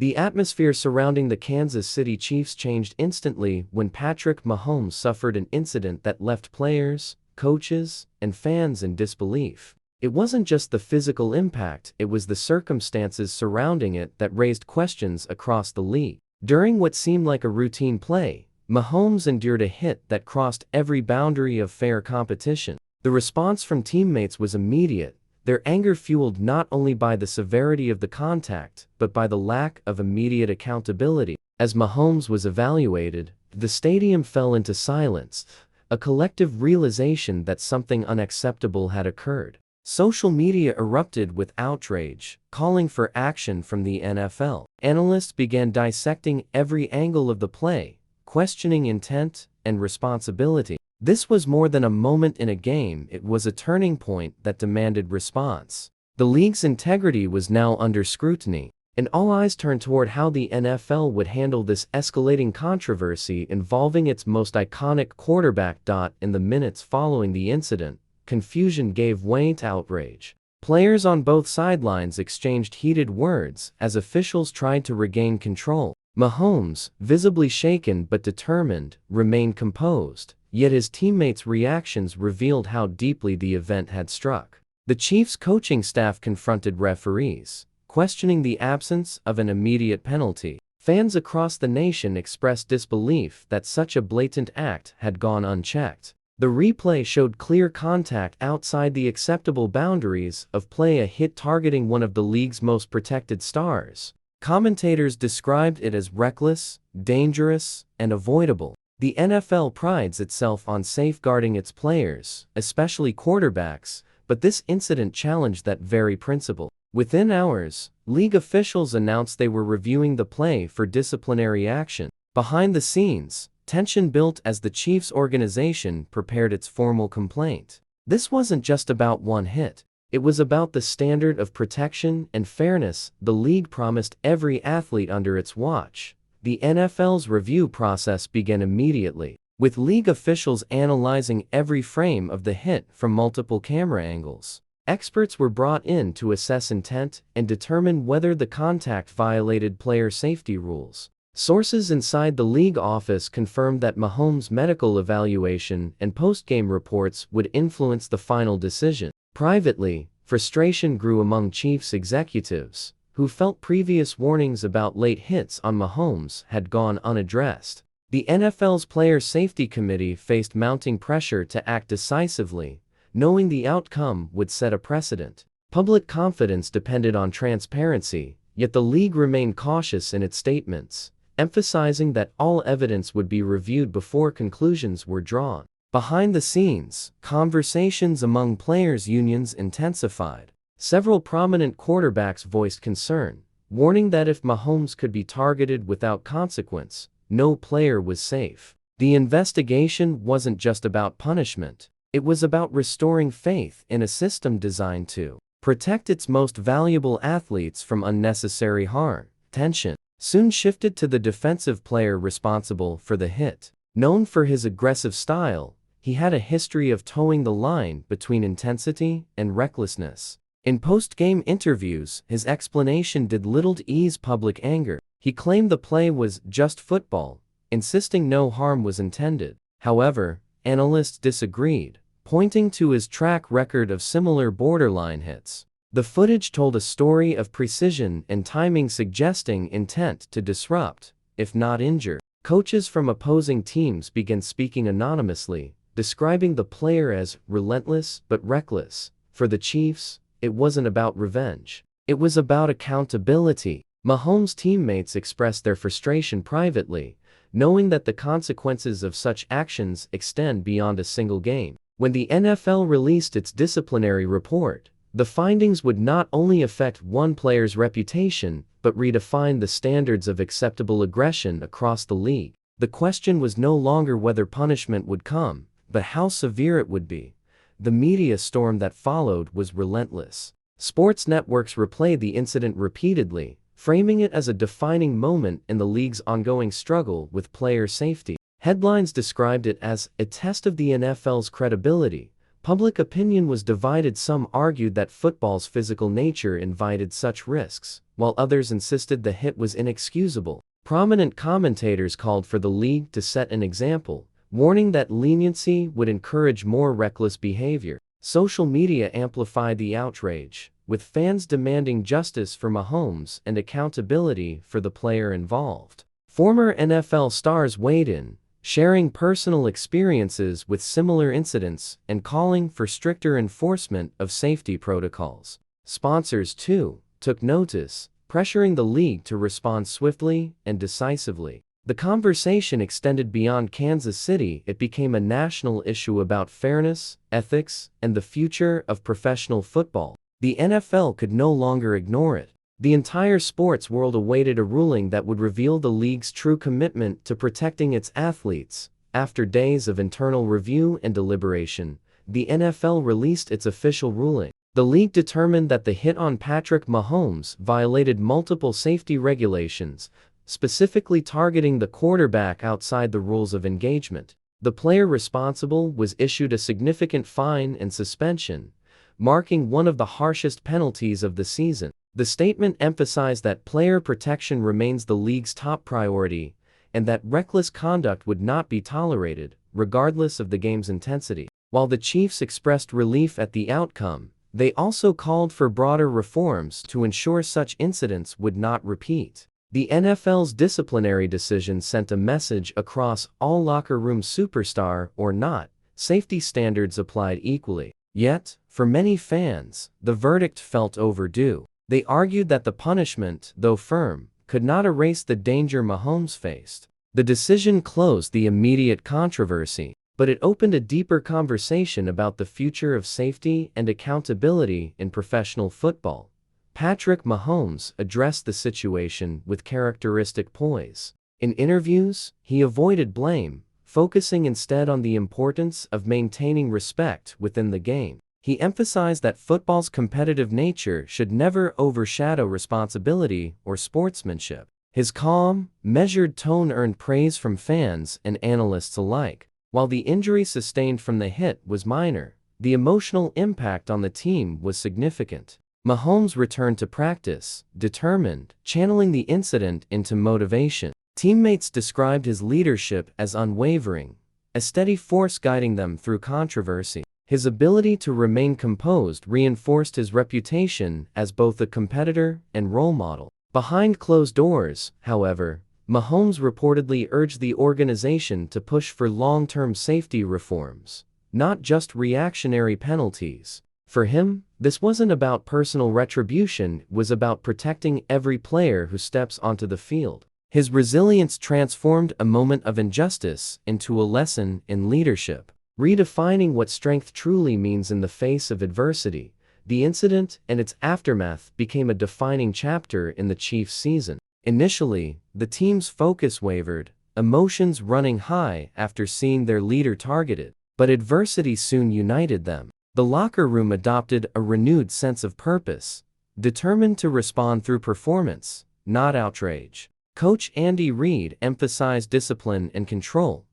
The atmosphere surrounding the Kansas City Chiefs changed instantly when Patrick Mahomes suffered an incident that left players, coaches, and fans in disbelief. It wasn't just the physical impact, it was the circumstances surrounding it that raised questions across the league. During what seemed like a routine play, Mahomes endured a hit that crossed every boundary of fair competition. The response from teammates was immediate, their anger fueled not only by the severity of the contact, but by the lack of immediate accountability. As Mahomes was evaluated, the stadium fell into silence, a collective realization that something unacceptable had occurred. Social media erupted with outrage, calling for action from the NFL. Analysts began dissecting every angle of the play, questioning intent and responsibility. This was more than a moment in a game, it was a turning point that demanded response. The league's integrity was now under scrutiny, and all eyes turned toward how the NFL would handle this escalating controversy involving its most iconic quarterback. In the minutes following the incident, confusion gave way to outrage. Players on both sidelines exchanged heated words as officials tried to regain control. Mahomes, visibly shaken but determined, remained composed, yet his teammates' reactions revealed how deeply the event had struck. The Chiefs' coaching staff confronted referees, questioning the absence of an immediate penalty. Fans across the nation expressed disbelief that such a blatant act had gone unchecked. The replay showed clear contact outside the acceptable boundaries of play, a hit targeting one of the league's most protected stars. Commentators described it as reckless, dangerous, and avoidable. The NFL prides itself on safeguarding its players, especially quarterbacks, but this incident challenged that very principle. Within hours, league officials announced they were reviewing the play for disciplinary action. Behind the scenes, tension built as the Chiefs organization prepared its formal complaint. This wasn't just about one hit. It was about the standard of protection and fairness the league promised every athlete under its watch. The NFL's review process began immediately, with league officials analyzing every frame of the hit from multiple camera angles. Experts were brought in to assess intent and determine whether the contact violated player safety rules. Sources inside the league office confirmed that Mahomes' medical evaluation and post-game reports would influence the final decision. Privately, frustration grew among Chiefs executives, who felt previous warnings about late hits on Mahomes had gone unaddressed. The NFL's Player Safety Committee faced mounting pressure to act decisively, knowing the outcome would set a precedent. Public confidence depended on transparency, yet the league remained cautious in its statements, emphasizing that all evidence would be reviewed before conclusions were drawn. Behind the scenes, conversations among players' unions intensified. Several prominent quarterbacks voiced concern, warning that if Mahomes could be targeted without consequence, no player was safe. The investigation wasn't just about punishment. It was about restoring faith in a system designed to protect its most valuable athletes from unnecessary harm. Tension soon shifted to the defensive player responsible for the hit. Known for his aggressive style, he had a history of towing the line between intensity and recklessness. In post-game interviews, his explanation did little to ease public anger. He claimed the play was just football, insisting no harm was intended. However, analysts disagreed, pointing to his track record of similar borderline hits. The footage told a story of precision and timing, suggesting intent to disrupt, if not injure. Coaches from opposing teams began speaking anonymously, describing the player as relentless but reckless. For the Chiefs, it wasn't about revenge. It was about accountability. Mahomes' teammates expressed their frustration privately, knowing that the consequences of such actions extend beyond a single game. When the NFL released its disciplinary report, the findings would not only affect one player's reputation, but redefine the standards of acceptable aggression across the league. The question was no longer whether punishment would come, but how severe it would be. The media storm that followed was relentless. Sports networks replayed the incident repeatedly, framing it as a defining moment in the league's ongoing struggle with player safety. Headlines described it as a test of the NFL's credibility. Public opinion was divided. Some argued that football's physical nature invited such risks, while others insisted the hit was inexcusable. Prominent commentators called for the league to set an example, warning that leniency would encourage more reckless behavior. Social media amplified the outrage, with fans demanding justice for Mahomes and accountability for the player involved. Former NFL stars weighed in, sharing personal experiences with similar incidents and calling for stricter enforcement of safety protocols. Sponsors, too, took notice, pressuring the league to respond swiftly and decisively. The conversation extended beyond Kansas City. It became a national issue about fairness, ethics, and the future of professional football. The NFL could no longer ignore it. The entire sports world awaited a ruling that would reveal the league's true commitment to protecting its athletes. After days of internal review and deliberation, the NFL released its official ruling. The league determined that the hit on Patrick Mahomes violated multiple safety regulations, specifically targeting the quarterback outside the rules of engagement. The player responsible was issued a significant fine and suspension, marking one of the harshest penalties of the season. The statement emphasized that player protection remains the league's top priority, and that reckless conduct would not be tolerated, regardless of the game's intensity. While the Chiefs expressed relief at the outcome, they also called for broader reforms to ensure such incidents would not repeat. The NFL's disciplinary decision sent a message across all locker room: superstar or not, safety standards applied equally. Yet, for many fans, the verdict felt overdue. They argued that the punishment, though firm, could not erase the danger Mahomes faced. The decision closed the immediate controversy, but it opened a deeper conversation about the future of safety and accountability in professional football. Patrick Mahomes addressed the situation with characteristic poise. In interviews, he avoided blame, focusing instead on the importance of maintaining respect within the game. He emphasized that football's competitive nature should never overshadow responsibility or sportsmanship. His calm, measured tone earned praise from fans and analysts alike. While the injury sustained from the hit was minor, the emotional impact on the team was significant. Mahomes returned to practice, determined, channeling the incident into motivation. Teammates described his leadership as unwavering, a steady force guiding them through controversy. His ability to remain composed reinforced his reputation as both a competitor and role model. Behind closed doors, however, Mahomes reportedly urged the organization to push for long-term safety reforms, not just reactionary penalties. For him, this wasn't about personal retribution, it was about protecting every player who steps onto the field. His resilience transformed a moment of injustice into a lesson in leadership. Redefining what strength truly means in the face of adversity, the incident and its aftermath became a defining chapter in the Chiefs' season. Initially, the team's focus wavered, emotions running high after seeing their leader targeted, but adversity soon united them. The locker room adopted a renewed sense of purpose, determined to respond through performance, not outrage. Coach Andy Reid emphasized discipline and control,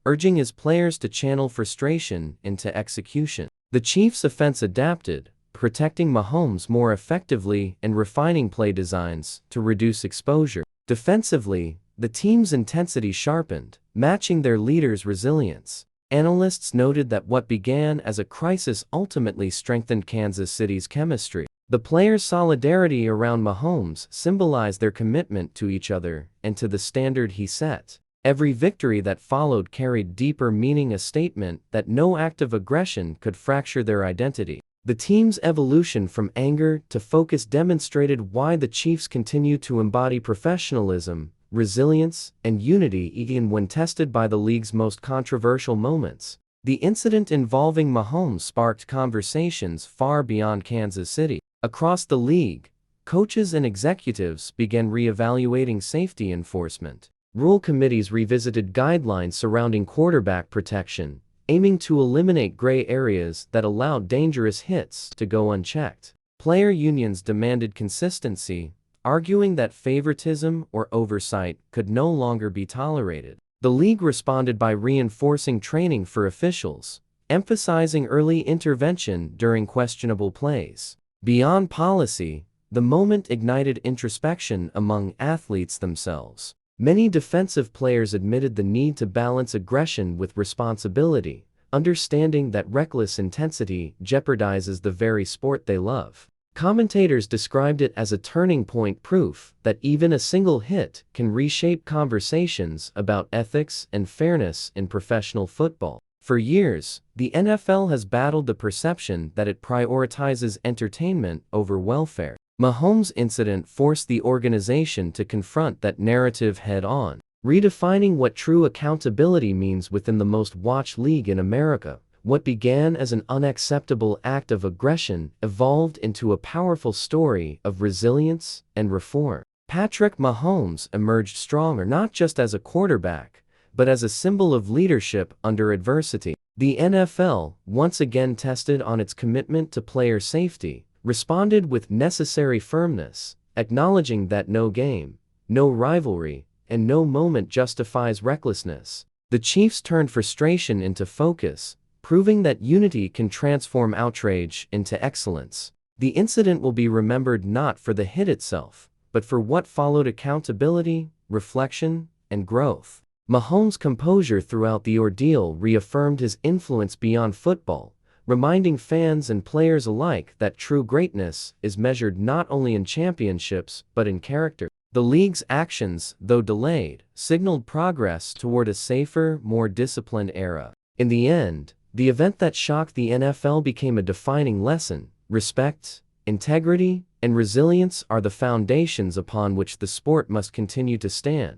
urging his players to channel frustration into execution. The Chiefs' offense adapted, protecting Mahomes more effectively and refining play designs to reduce exposure. Defensively, the team's intensity sharpened, matching their leader's resilience. Analysts noted that what began as a crisis ultimately strengthened Kansas City's chemistry. The players' solidarity around Mahomes symbolized their commitment to each other and to the standard he set. Every victory that followed carried deeper meaning, a statement that no act of aggression could fracture their identity. The team's evolution from anger to focus demonstrated why the Chiefs continue to embody professionalism, resilience, and unity even when tested by the league's most controversial moments. The incident involving Mahomes sparked conversations far beyond Kansas City. Across the league, coaches and executives began reevaluating safety enforcement. Rule committees revisited guidelines surrounding quarterback protection, aiming to eliminate gray areas that allowed dangerous hits to go unchecked. Player unions demanded consistency, arguing that favoritism or oversight could no longer be tolerated. The league responded by reinforcing training for officials, emphasizing early intervention during questionable plays. Beyond policy, the moment ignited introspection among athletes themselves. Many defensive players admitted the need to balance aggression with responsibility, understanding that reckless intensity jeopardizes the very sport they love. Commentators described it as a turning point, proof that even a single hit can reshape conversations about ethics and fairness in professional football. For years, the NFL has battled the perception that it prioritizes entertainment over welfare. Mahomes' incident forced the organization to confront that narrative head-on, redefining what true accountability means within the most watched league in America. What began as an unacceptable act of aggression evolved into a powerful story of resilience and reform. Patrick Mahomes emerged stronger not just as a quarterback, but as a symbol of leadership under adversity. The NFL, once again tested on its commitment to player safety, responded with necessary firmness, acknowledging that no game, no rivalry, and no moment justifies recklessness. The Chiefs turned frustration into focus, proving that unity can transform outrage into excellence. The incident will be remembered not for the hit itself, but for what followed: accountability, reflection, and growth. Mahomes' composure throughout the ordeal reaffirmed his influence beyond football, reminding fans and players alike that true greatness is measured not only in championships but in character. The league's actions, though delayed, signaled progress toward a safer, more disciplined era. In the end, the event that shocked the NFL became a defining lesson. Respect, integrity, and resilience are the foundations upon which the sport must continue to stand.